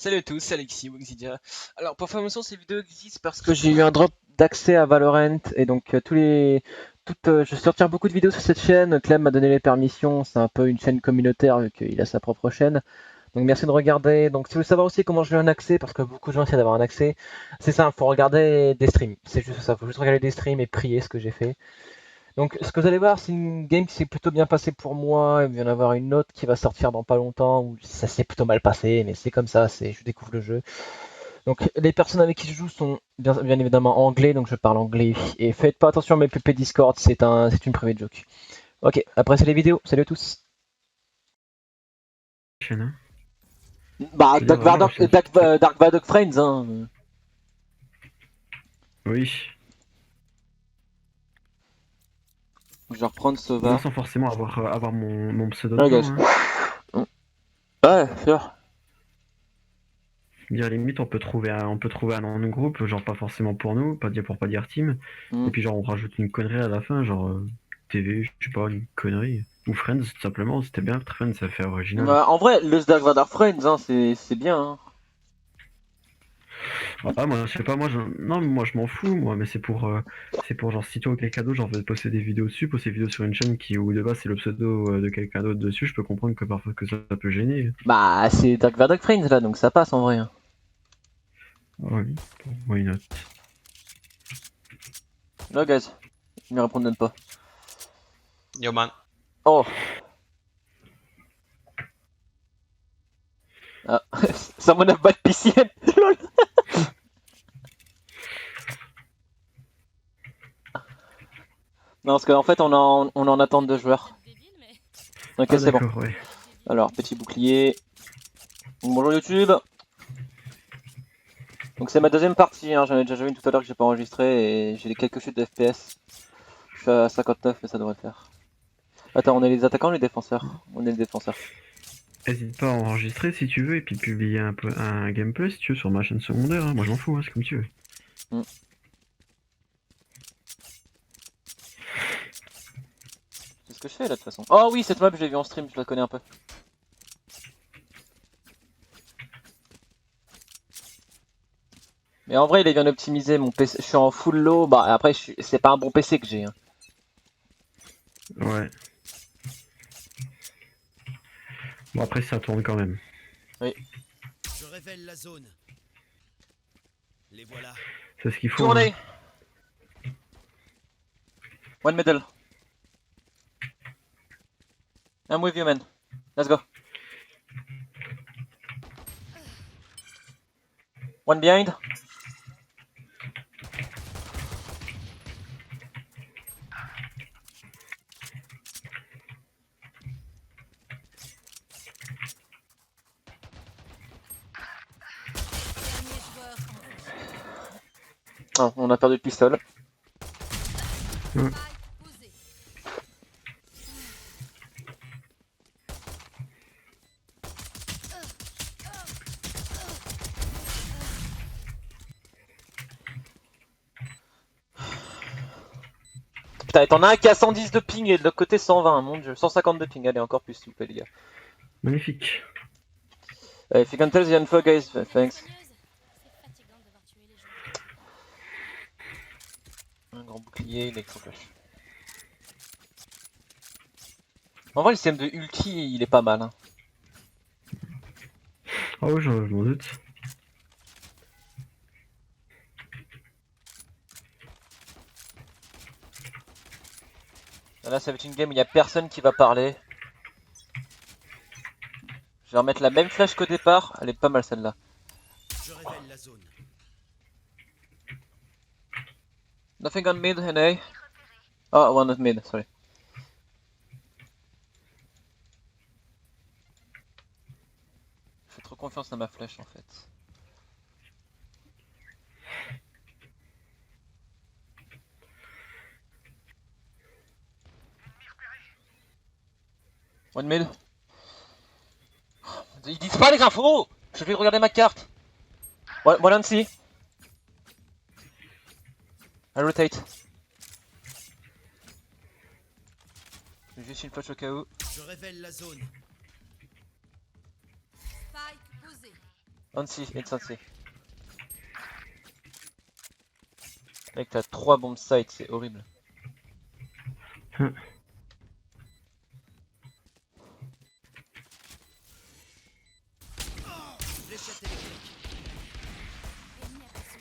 Salut à tous, c'est Alexis Wixidia. Alors pour information, ces vidéos existent parce que j'ai eu un drop d'accès à Valorant et donc je sortir beaucoup de vidéos sur cette chaîne. Clem m'a donné les permissions, c'est un peu une chaîne communautaire vu qu'il a sa propre chaîne. Donc merci de regarder. Donc si vous voulez savoir aussi comment j'ai eu un accès, parce que beaucoup de gens essaient d'avoir un accès, c'est simple, faut regarder des streams. C'est juste ça, faut juste regarder des streams et prier ce que j'ai fait. Donc ce que vous allez voir, c'est une game qui s'est plutôt bien passée pour moi. Il va y en avoir une autre qui va sortir dans pas longtemps où ça s'est plutôt mal passé, mais c'est comme ça, je découvre le jeu. Donc les personnes avec qui je joue sont bien évidemment anglais, donc je parle anglais. Et faites pas attention à mes PP Discord, c'est une private joke. Ok, après c'est les vidéos, salut à tous. Chaîne, hein. Bah, Je veux dire, vraiment, la chaîne. Dark Vadok Friends, hein. Oui. Je vais reprendre Non, Sova. sans forcément avoir mon pseudo Ouais, dedans, guys. hein. Ouais, sûr. Je veux dire, limite, on peut trouver un nom de groupe, genre pas forcément pour nous, pour pas dire team. Mm. Et puis, genre, on rajoute une connerie à la fin, genre TV, je sais pas, une connerie. Ou Friends, tout simplement, c'était bien. Friends, ça fait original. En vrai, le Dark Vadok Friends, c'est bien. Hein. Ah, moi, je sais pas, non, mais moi, je m'en fous, moi, mais c'est pour, genre, si toi ou quelqu'un d'autre, genre, veut poster des vidéos dessus, poster des vidéos sur une chaîne où de base c'est le pseudo de quelqu'un d'autre dessus, je peux comprendre que parfois que ça peut gêner. Bah, c'est Dark Vadok Friends là, donc ça passe en vrai. Hein. Oui, why not? Là, guys, ils me répondent même pas. Yo man. Oh. Ah, someone have bad PCN. Lol. Non, parce qu'en fait, on est en attente de joueurs. Ok, Ah c'est bon. d'accord, ouais. Alors, petit bouclier. Bonjour YouTube. Donc c'est ma deuxième partie, hein. J'en ai déjà joué une tout à l'heure que j'ai pas enregistré et j'ai quelques chutes de FPS. Je suis à 59 mais ça devrait le faire. Attends, on est les attaquants ou les défenseurs? On est les défenseurs. Hésite pas à enregistrer si tu veux et puis publier un gameplay si tu veux sur ma chaîne secondaire, hein. Moi je m'en fous, hein, c'est comme tu veux. Mm. C'est ce que je fais là de toute façon. Oh oui, cette map je l'ai vue en stream, je la connais un peu. Mais en vrai, il est bien optimisé, mon PC. Je suis en full low. Bah après, c'est pas un bon PC que j'ai. Hein. Ouais. Bon après ça tourne quand même. Oui. Je révèle la zone. Les voilà. C'est ce qu'il faut. Tournez. Hein. One middle. I'm with you, man. Let's go. One behind. Ah, on a perdu le pistolet. Ouais. Putain, et t'en as un qui a 110 de ping et de l'autre côté 120, mon dieu. 150 de ping, allez, encore plus s'il vous plaît, les gars. Magnifique. If you can tell the info, guys, thanks. Un grand bouclier, électroflash. En vrai, le système de ulti, il est pas mal. Hein. Ah oui, je m'en doute. Là, ça va être une game où il n'y a personne qui va parler. Je vais remettre la même flash qu'au départ. Elle est pas mal celle-là. Je révèle la zone. Nothing on mid, NA. Oh, one on mid, sorry. Je fais trop confiance à ma flèche en fait. One mid. Ils disent pas les infos. Je vais regarder ma carte. One on C. I rotate. J'ai juste une flash au cas où. Je révèle la zone. Spike posé. On C, it's on C. Mec, t'as 3 bombes site, c'est horrible. Fléchette électrique. Ennemi aperçu.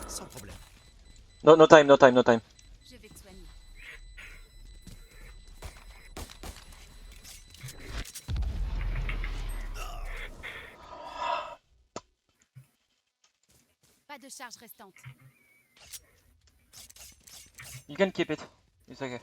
Sans problème. No, no time, no time, no time. Je vais te soigner. Pas de charge restante. You can keep it. It's okay.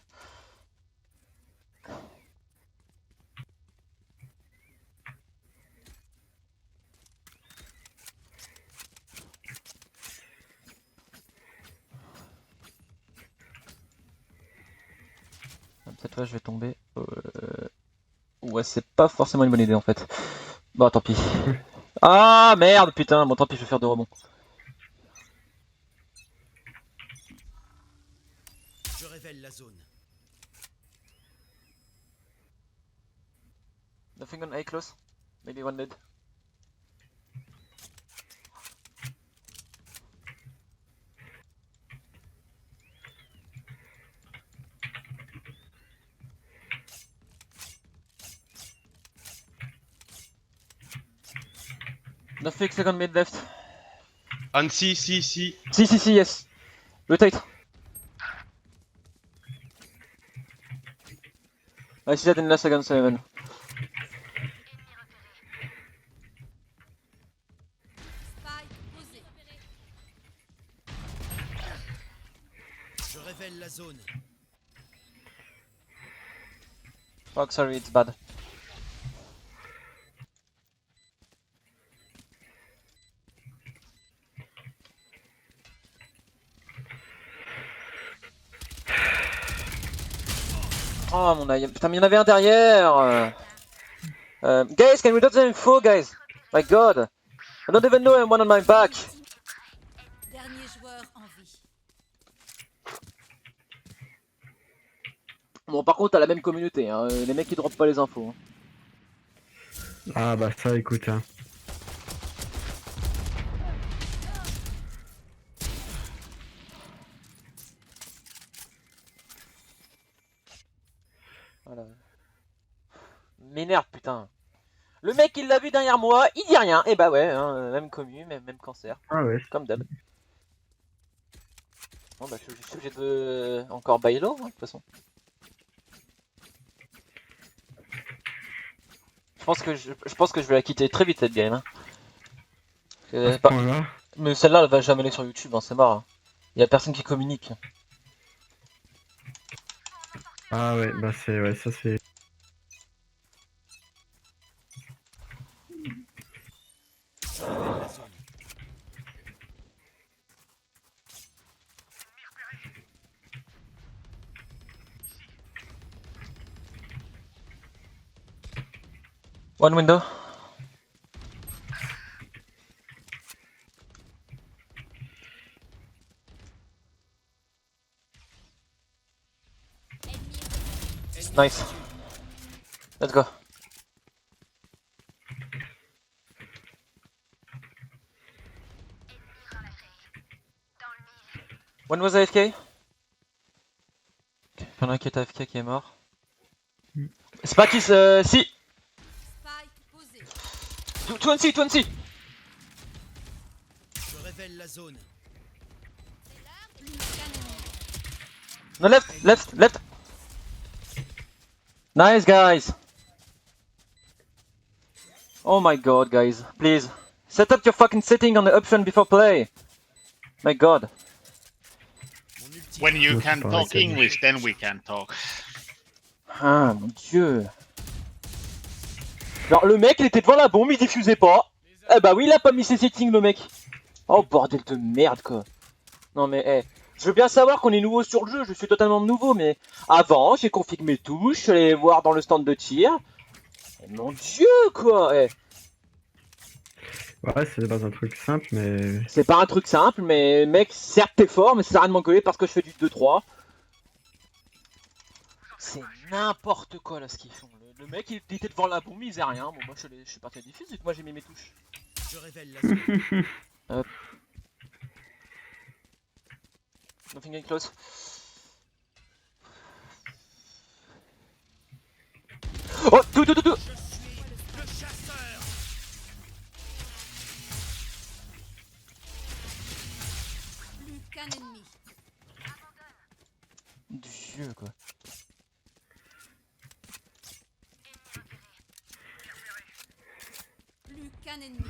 Cette fois je vais tomber. Ouais, c'est pas forcément une bonne idée en fait. Bon, tant pis. Ah merde, putain, bon tant pis, je vais faire de rebond. Je révèle la zone. Nothing on A close. Maybe one mid. Nothing second mid left. On C. Si, yes. Rotate. I see that in last second 7. Spike posé. Je révèle la zone. Fuck, sorry, it's bad. Oh mon aïe, putain mais il y en avait un derrière. Guys, can we do the info, guys? My god. I don't even know I'm one on my back. Dernier joueur en vie. Bon par contre t'as la même communauté, hein. Les mecs ils droppent pas les infos. Hein. Ah bah ça, écoute, hein. Voilà. M'énerve putain. Le mec il l'a vu derrière moi, il dit rien. Et bah ouais, hein, même commu, même cancer. Ah ouais. Comme d'hab. Bon bah je suis obligé de encore bailo hein, de toute façon. Je pense que je vais la quitter très vite cette game. Hein. À ce point-là. Mais celle-là elle va jamais aller sur YouTube, hein, c'est marrant. Hein. Y a personne qui communique. Ah ouais, bah c'est... Ouais, ça c'est... Je révèle la zone. One window. Nice. Let's go. One was AFK? Il y en a un qui est AFK qui est mort. Spike is si! Spike posé. Two on C, two on C! Je révèle la zone. Plus qu'un ennemi. No left! Nice guys! Oh my god guys, please. Set up your fucking setting on the option before play. My god. Mon ultime. When you Ouais, can c'est pareil, talk ça. English, then we can talk. Ah mon dieu. Alors le mec il était devant la bombe, il diffusait pas. Eh bah oui il a pas mis ses settings le mec. Oh bordel de merde quoi. Non mais je veux bien savoir qu'on est nouveau sur le jeu, je suis totalement nouveau mais avant j'ai configuré mes touches, je suis allé voir dans le stand de tir. Et mon dieu quoi Ouais, c'est de base un truc simple, mais. C'est pas un truc simple, mais mec, certes t'es fort, mais ça sert à rien de m'engueuler parce que je fais du 2-3. C'est n'importe quoi là ce qu'ils font. Le mec il était devant la bombe, il faisait rien. Bon, moi je suis parti à diffuse vu que moi j'ai mis mes touches. Je révèle la zone. Nothing getting close. Oh, tout. Je suis le chasseur. Plus qu'un ennemi. Dieu quoi. Plus qu'un ennemi.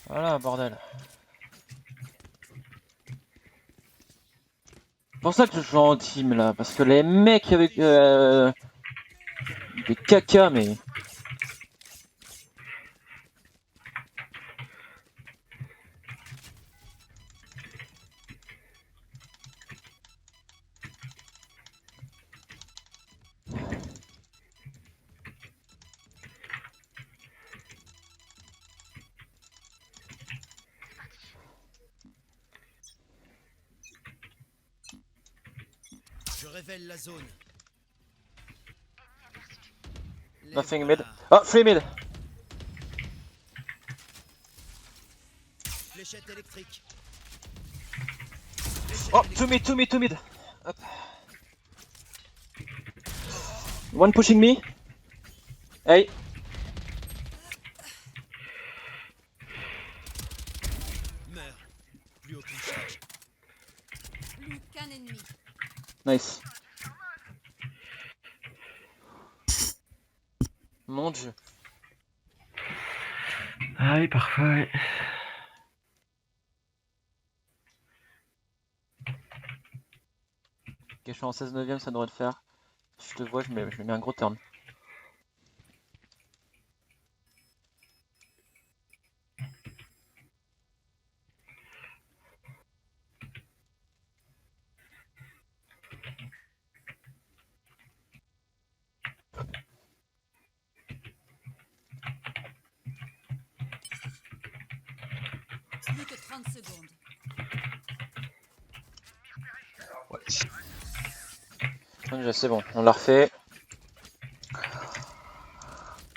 Voilà, bordel. C'est pour ça que je joue en team là, parce que les mecs avec des caca, mais. Je révèle la zone. Les Nothing voilà. mid. Oh, free mid. Fléchette électrique. Oh, two mid. Hop. One pushing me. Hey. Meurs. Plus aucune charge. Plus qu'un ennemi. Nice. Mon dieu. Ah oui, parfois, ouais. Ok, je suis en 16 neuvième, ça devrait le faire. Je te vois, je mets un gros turn. Plus que 30 secondes. Déjà, c'est bon, on l'a refait.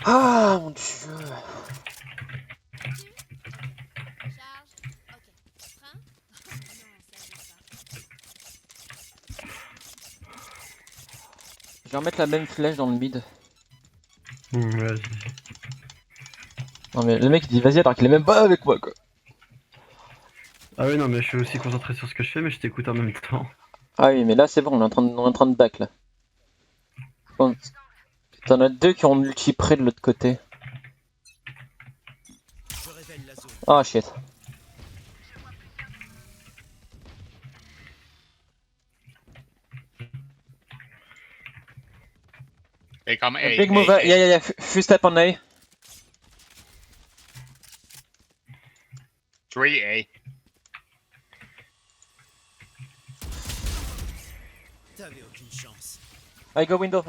Ah mon dieu. Charge. Ok. Frein. Non, ça veut pas. Je vais remettre la même flèche dans le mid. Vas-y. Non mais le mec il dit vas-y alors qu'il est même pas avec moi quoi. Ah oui, non, mais je suis aussi concentré sur ce que je fais, mais je t'écoute en même temps. Ah oui mais là c'est bon, on est en train de back là. Bon, t'en as deux qui ont multi près de l'autre côté. Je révèle la zone. Ah shit. Hey, come, hey, Big hey, move, hey. yeah. Few step on A. 3A. T'avais aucune chance. I go window.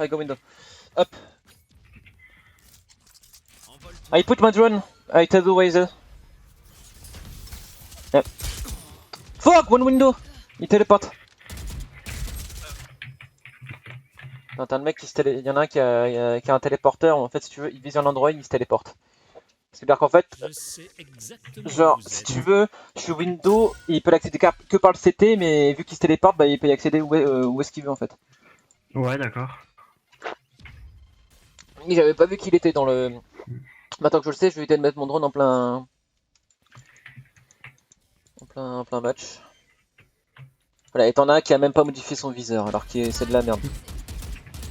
Up. Envole-toi. I put my drone. I tell you where is it. Yep. Fuck, one window. Il téléporte. Attends, t'as le mec qui se télé... Il y en a un qui a un téléporteur. En fait, si tu veux, il vise un endroit, il se téléporte. C'est-à-dire qu'en fait, Je sais exactement genre, où vous si êtes. tu veux, sur Windows, il peut l'accéder que par le CT, mais vu qu'il se téléporte, bah, il peut y accéder où est-ce qu'il veut en fait. Ouais, d'accord. Mais j'avais pas vu qu'il était dans le. Maintenant que je le sais, je vais éviter de mettre mon drone en plein match. Voilà, et t'en as un qui a même pas modifié son viseur, alors que c'est de la merde.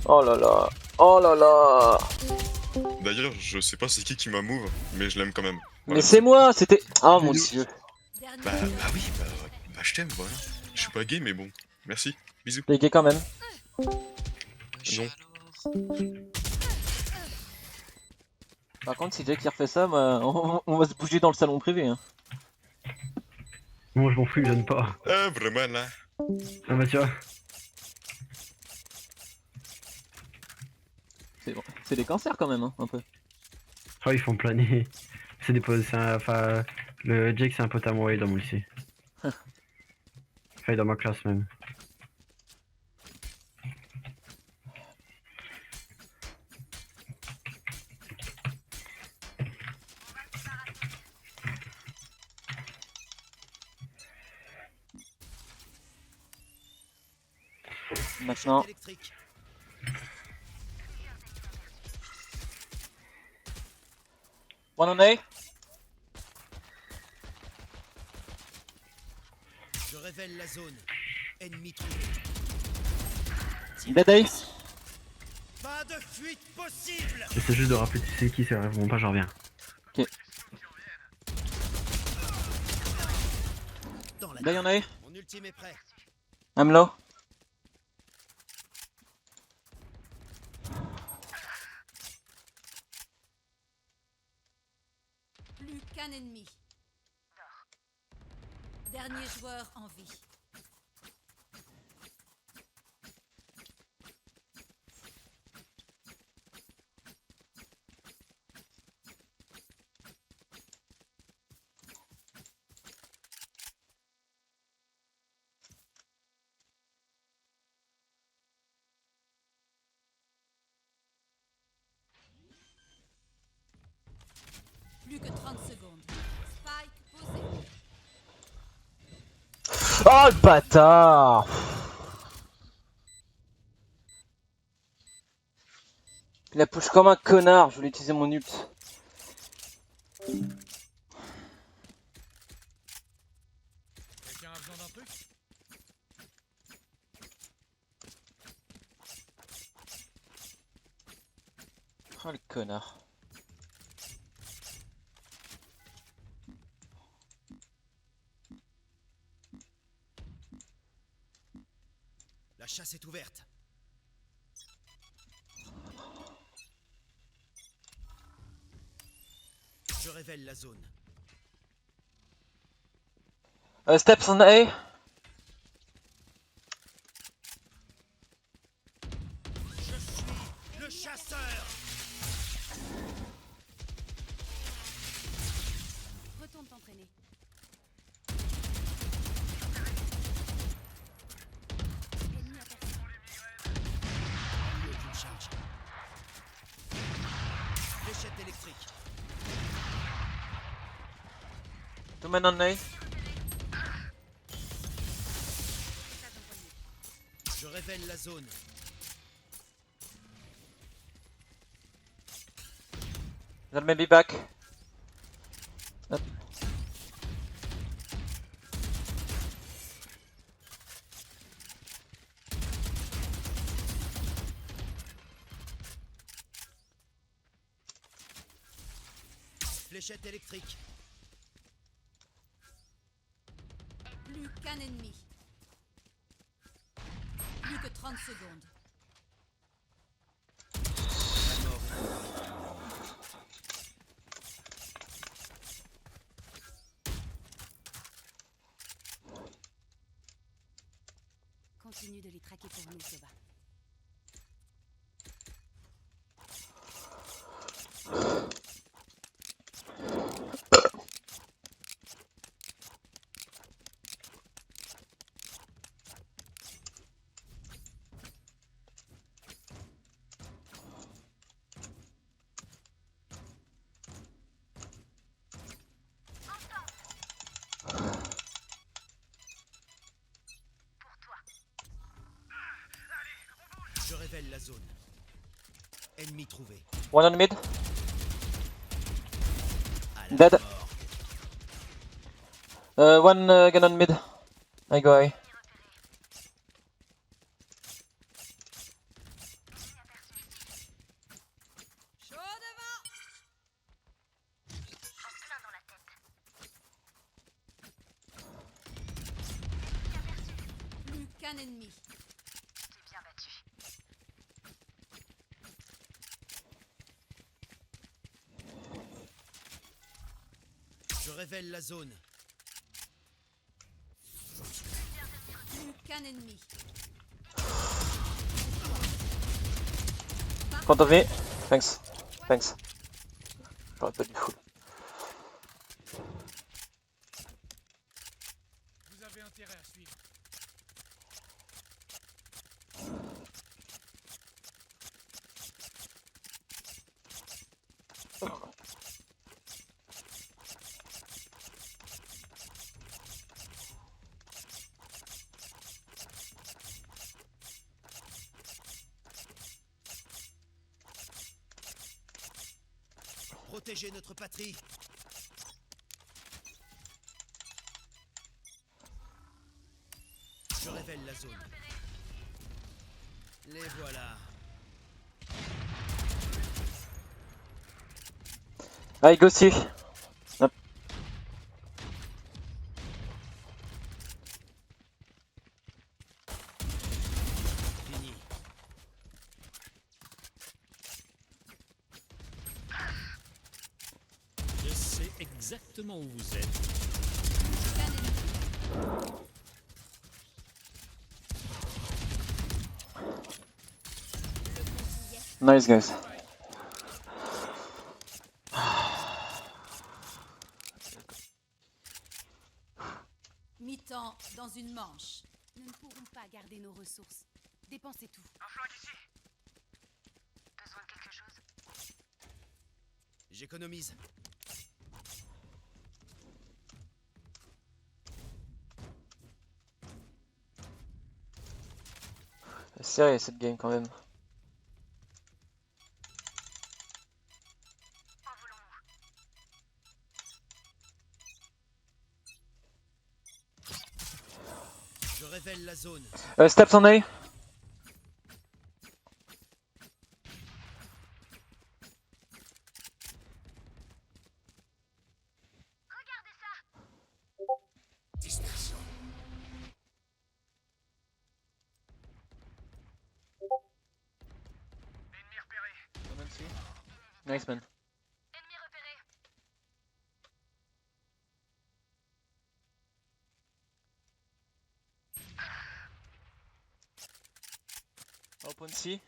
Oh là là. Oh là là. D'ailleurs, je sais pas c'est qui m'a move, mais je l'aime quand même. Mais Voilà. c'est moi, c'était. Oh mon dieu. Dernier Bah, joueur. bah oui, bah je t'aime, voilà. Je suis pas gay, mais bon. Merci, bisous. T'es gay quand même. Non. Par contre, si Jake qui refait ça, bah, on va se bouger dans le salon privé. Hein. Moi, je m'en fous, il vienne pas. Ah, vraiment là. Ah bah, tu vois. C'est des cancers quand même, hein, un peu. Oh, ils font planer. C'est des potes, enfin, le Jake c'est un pote à moi, il est dans mon lycée. Enfin, il est dans ma classe même. Maintenant, Électrique. one on A. Je révèle la zone. Ennemi trouvé. Dead A. Pas de fuite possible. J'essaie juste de rappeler tu sais qui c'est, bon pas j'en reviens. Dans la Die on A. Mon ultime est prêt. I'm low. Plus qu'un ennemi. Dernier joueur en vie. Plus que 30 secondes. Spike posé. Oh le bâtard! Il a push comme un connard, je voulais utiliser mon ult. Quelqu'un a besoin d'un truc? Oh le connard. La chasse est ouverte. Je révèle la zone. Steps on A. Je suis le chasseur. Retourne t'entraîner. Ennemi aperçu. Aucune charge. Fléchette électrique. Two men on A. Je révèle la zone. That may be back. Hop. Fléchette électrique. Plus qu'un ennemi. Plus que 30 secondes. La mort. Continue de les traquer pour nous, Seba. Je révèle la zone. Ennemi trouvé. One on mid. À la Dead. mort. One gun on mid. I go A. Chaud devant. Plus qu'un ennemi. Je révèle la zone. Plus qu'un ennemi. Parfait. front of me. Thanks. Thanks. J'aurais pas dû full. Vous avez intérêt à suivre. Protégez notre patrie. Je révèle la zone. Les voilà. I go see. Hop. Fini. Je sais exactement où vous êtes. Nice guys. Mi-temps dans une manche. Nous ne pourrons pas garder nos ressources. Dépensez tout. J'économise. C'est sérieux cette game quand même. Je révèle la zone. Steps on A. Nice man. Open C.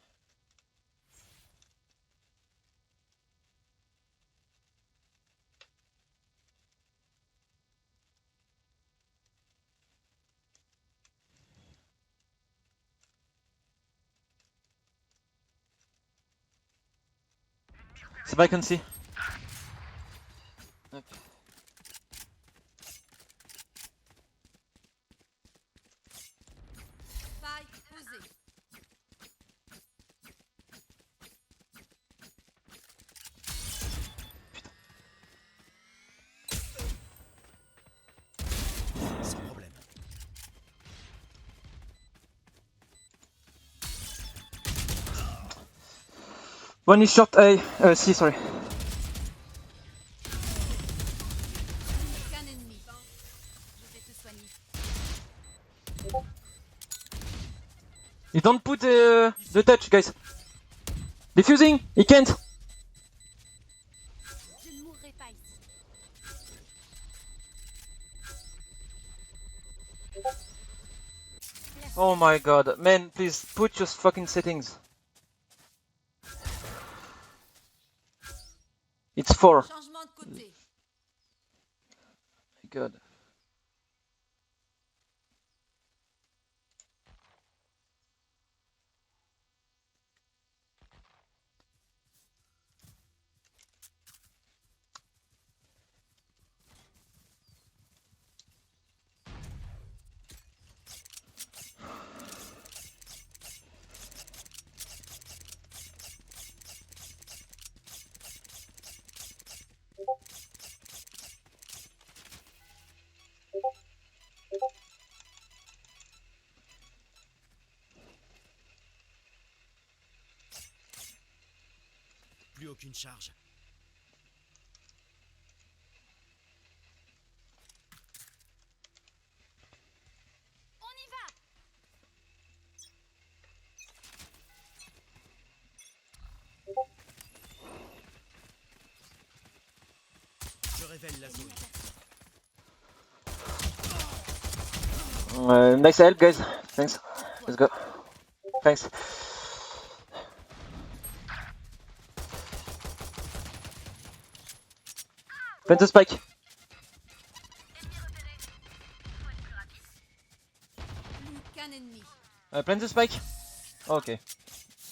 C'est pas con C. Hop. Spike posé. Sans problème. One is short A. C, sorry. Aucun ennemi. Je vais te soigner. You don't put the touch, guys. Defusing. He can't. Je ne mourrai pas ici. Oh my god, man, please put your fucking settings. It's 4. Changement de côté. My god. Plus aucune charge. On y va. Je révèle la zone. Nice help, guys. Thanks. Let's go. Thanks. Plant the spike. Plus qu'un ennemi. Plant the spike. Ok.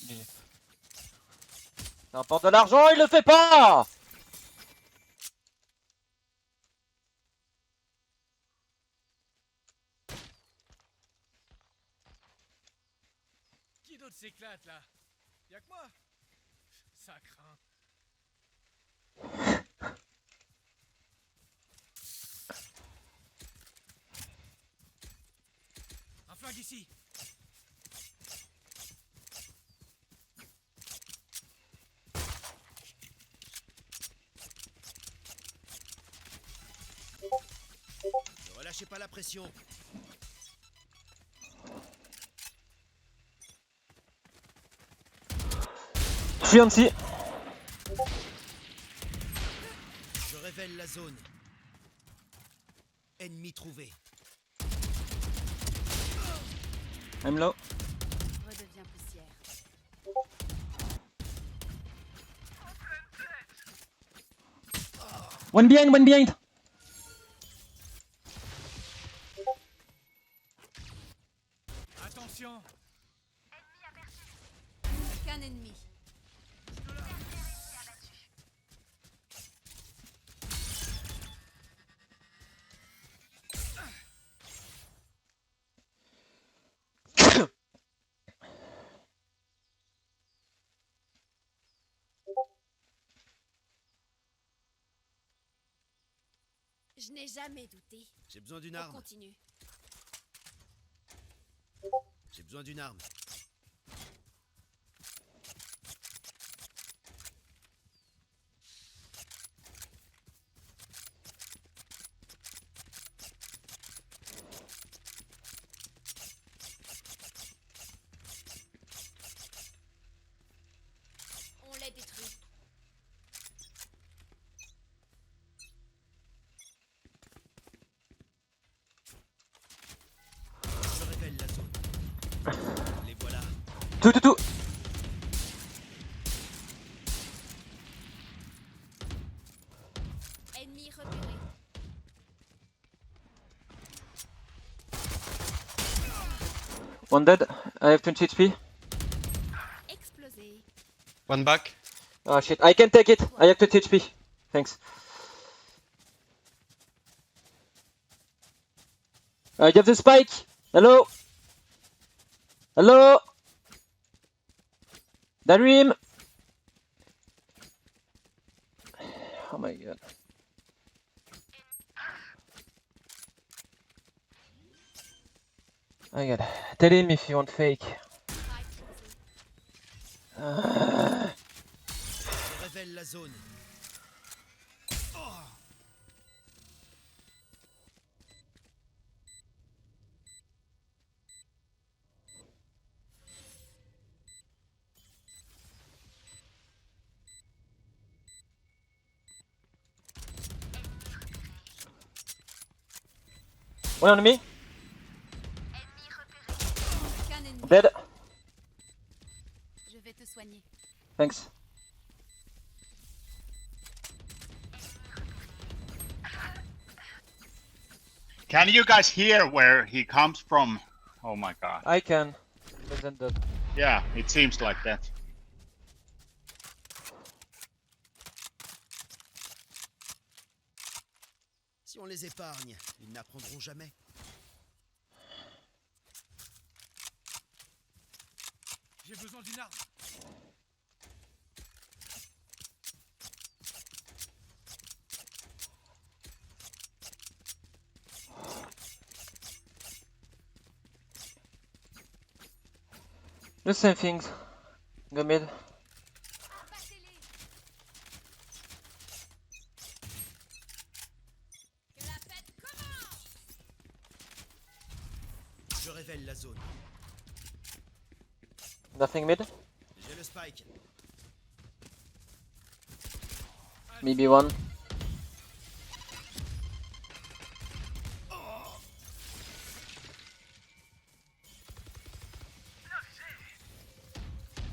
GG. Ça rapporte de l'argent, il le fait pas. Qui d'autre s'éclate là? Y'a que moi? Ça craint. Un flingue ici. Ne relâchez pas la pression. Je suis anti. Je révèle la zone. Ennemi trouvé. I'm low. Redeviens poussière. One behind, one behind. Attention. Plus qu'un ennemi. Je n'ai jamais douté. J'ai besoin d'une On arme. continue. J'ai besoin d'une arme. On les détruit. Je révèle la zone. Les voilà. Tout. Ennemi repéré. One dead. I have 20 HP. Explosé. One back. Oh shit, I can take it. I have 20 HP. Thanks. You have the spike. Hello. Hello. Darim. Oh my god. Oh my god. Tell him if you want fake. Je révèle la zone. One on me. Plus qu'un ennemi. Dead. Je vais te soigner. Thanks. Can you guys hear where he comes from? Oh my god. I can. Isn't that? Yeah, it seems like that. Si on les épargne, ils n'apprendront jamais. J'ai besoin d'une arme. The same things. Go mid. Abattez-les. Que la fête commence. Je révèle la zone. Nothing mid. J'ai le spike. Maybe one.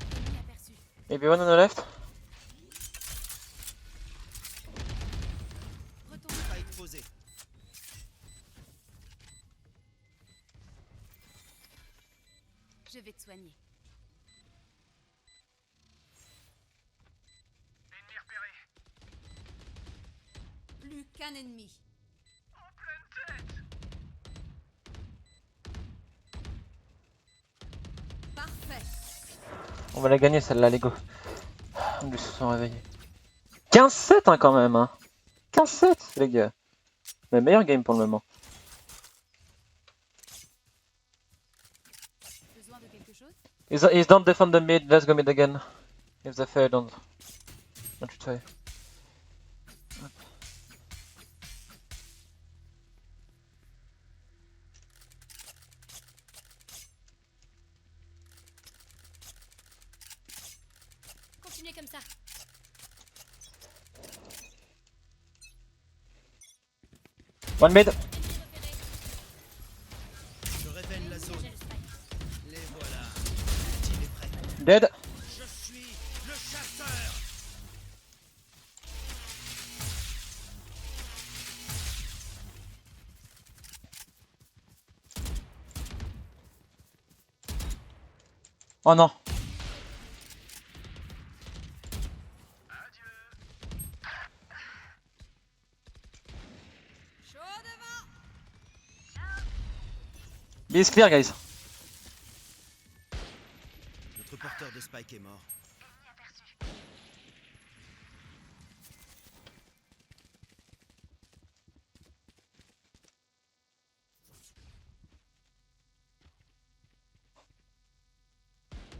Ennemi aperçu. Maybe one on the left. Je vais te soigner. Plus qu'un ennemi. Parfait. On va la gagner celle-là, les go. Ils se sont réveillés. 15-7 hein, quand même. Hein. 15-7 les gars. Mais meilleur game pour le moment. Besoin de quelque chose? He's don't defend the mid, let's go mid again. If they fail, don't you try. Continuez comme ça. One mid. Je révèle la zone. J'ai le spike. Les voilà. Il est prêt. Dead. Je suis le chasseur. Oh non. Chaud devant. B is clear guys. Notre porteur de spike est mort.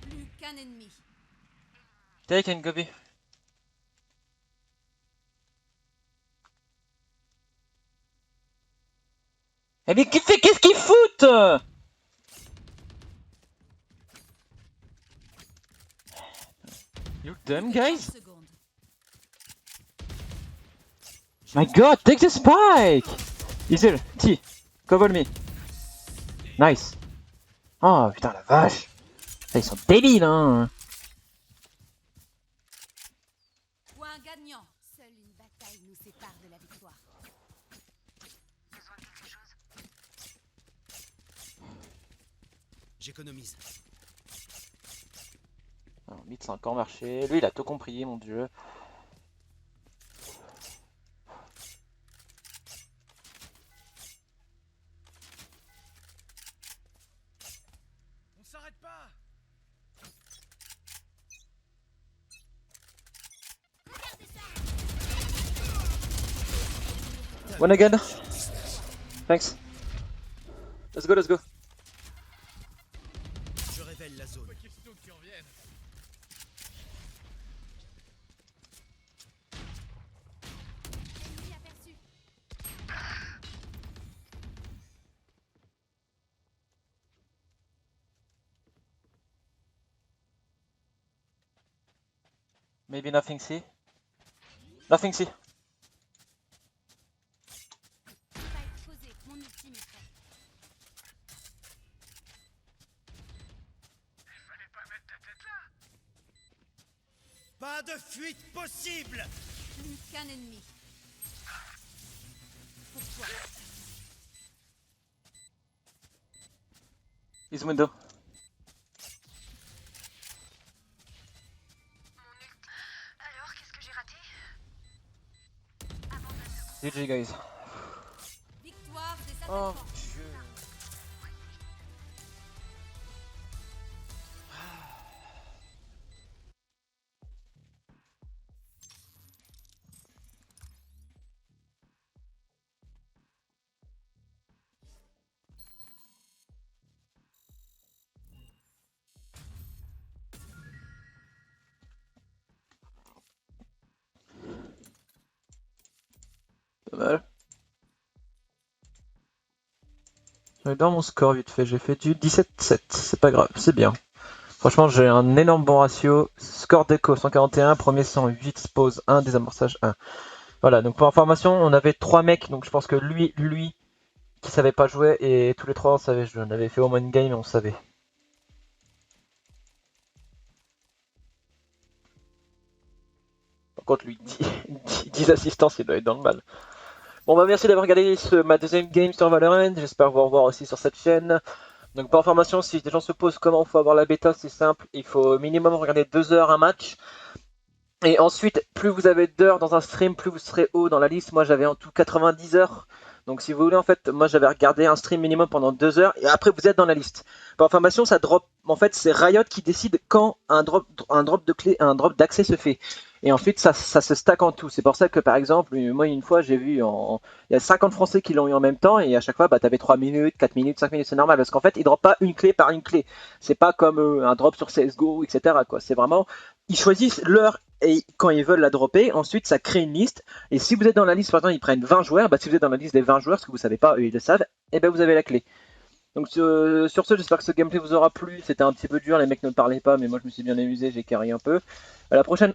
Plus qu'un ennemi. Take and go B. Eh mais qu'est-ce qu'ils foutent? You dumb guys? 30 secondes. My god, take the spike! Easy, T, cover me. Nice. Oh putain la vache. Ils sont débiles hein. Point gagnant. Seule une bataille nous sépare de la victoire. J'économise. Alors, mid ça a encore marché. Lui il a tout compris mon dieu. On s'arrête pas. One again. Thanks. Let's go, let's go. Je révèle la zone. Pas question que tu reviennes. Ennemi aperçu. Maybe nothing C. Nothing C. Spike posé. Mon ultime est prêt. Pas de fuite possible. Plus qu'un ennemi. Pour toi. His window. Alors, qu'est-ce que j'ai raté? GG guys. Victoire des Oh attaquants. dieu. Pas mal. Je regarde mon score vite fait, j'ai fait du 17-7, c'est pas grave, c'est bien. Franchement j'ai un énorme bon ratio. Score déco 141, premier 108, pause 1, désamorçage 1. Voilà, donc pour information, on avait 3 mecs, donc je pense que lui qui savait pas jouer, et tous les 3 on savait jouer. On avait fait au moins une game et on savait. Par contre lui, 10 assistances, il doit être dans le mal. Bon bah merci d'avoir regardé ma deuxième game sur Valorant, j'espère vous revoir aussi sur cette chaîne. Donc pour information, si des gens se posent comment il faut avoir la bêta, c'est simple, il faut minimum regarder 2 heures un match. Et ensuite, plus vous avez d'heures dans un stream, plus vous serez haut dans la liste. Moi j'avais en tout 90 heures. Donc si vous voulez, en fait, moi j'avais regardé un stream minimum pendant 2 heures et après vous êtes dans la liste. Pour information, ça drop. En fait, c'est Riot qui décide quand un drop de clé, un drop d'accès se fait. Et ensuite, ça se stack en tout. C'est pour ça que par exemple, moi une fois j'ai vu il y a 50 Français qui l'ont eu en même temps et à chaque fois, bah t'avais 3 minutes, 4 minutes, 5 minutes, c'est normal parce qu'en fait, ils dropent pas une clé par une clé. C'est pas comme un drop sur CSGO, etc. quoi. C'est vraiment, ils choisissent l'heure et quand ils veulent la dropper. Ensuite, ça crée une liste. Et si vous êtes dans la liste, par exemple, ils prennent 20 joueurs. Bah, si vous êtes dans la liste des 20 joueurs, ce que vous savez pas, eux ils le savent, et ben vous avez la clé. Donc sur ce, j'espère que ce gameplay vous aura plu. C'était un petit peu dur, les mecs ne parlaient pas, mais moi je me suis bien amusé, j'ai carré un peu. À la prochaine.